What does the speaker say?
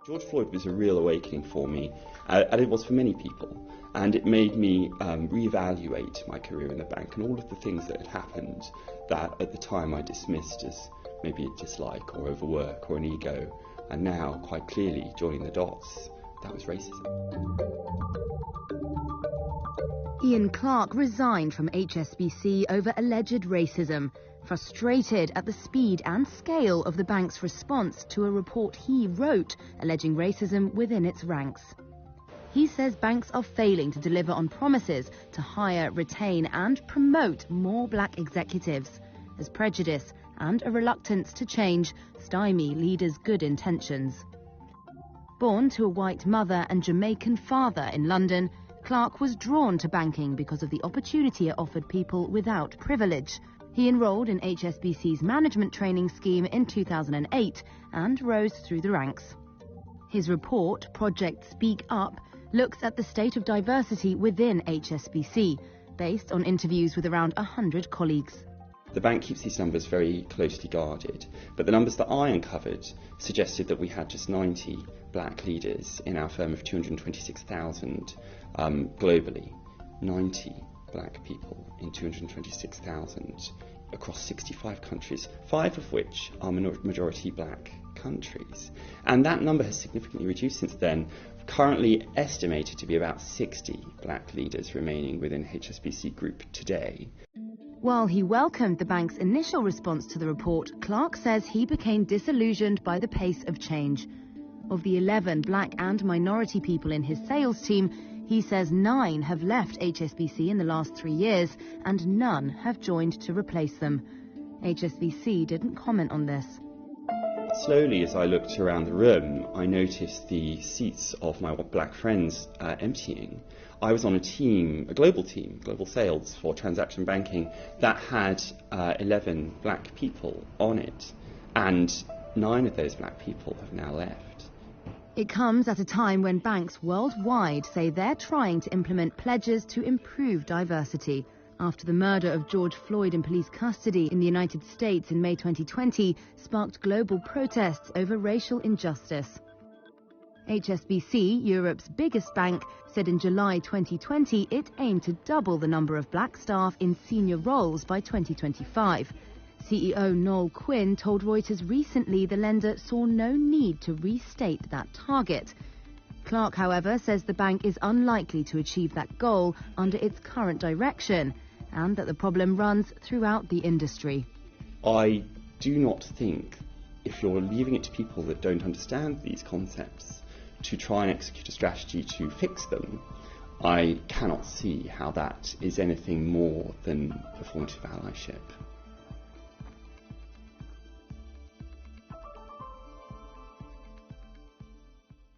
George Floyd was a real awakening for me, and it was for many people, and it made me reevaluate my career in the bank and all of the things that had happened that at the time I dismissed as maybe a dislike or overwork or an ego, and now quite clearly joining the dots, that was racism. Clarke resigned from HSBC over alleged racism, frustrated at the speed and scale of the bank's response to a report he wrote alleging racism within its ranks. He says banks are failing to deliver on promises to hire, retain and promote more black executives, as prejudice and a reluctance to change stymie leaders' good intentions. Born to a white mother and Jamaican father in London, Clarke was drawn to banking because of the opportunity it offered people without privilege. He enrolled in HSBC's management training scheme in 2008 and rose through the ranks. His report, Project Speak Up, looks at the state of diversity within HSBC, based on interviews with around 100 colleagues. The bank keeps these numbers very closely guarded, but the numbers that I uncovered suggested that we had just 90 black leaders in our firm of 226,000 globally. 90 black people in 226,000 across 65 countries, 5 of which are majority black countries. And that number has significantly reduced since then, currently estimated to be about 60 black leaders remaining within HSBC Group today. While he welcomed the bank's initial response to the report, Clarke says he became disillusioned by the pace of change. Of the 11 black and minority people in his sales team, he says 9 have left HSBC in the last 3 years and none have joined to replace them. HSBC didn't comment on this. Slowly, as I looked around the room, I noticed the seats of my black friends emptying. I was on a team, a global team, global sales for transaction banking, that had 11 black people on it, and 9 of those black people have now left. It comes at a time when banks worldwide say they're trying to implement pledges to improve diversity. After the murder of George Floyd in police custody in the United States in May 2020 sparked global protests over racial injustice. HSBC, Europe's biggest bank, said in July 2020 it aimed to double the number of black staff in senior roles by 2025. CEO Noel Quinn told Reuters recently the lender saw no need to restate that target. Clarke, however, says the bank is unlikely to achieve that goal under its current direction, and that the problem runs throughout the industry. I do not think, if you're leaving it to people that don't understand these concepts to try and execute a strategy to fix them, I cannot see how that is anything more than performative allyship.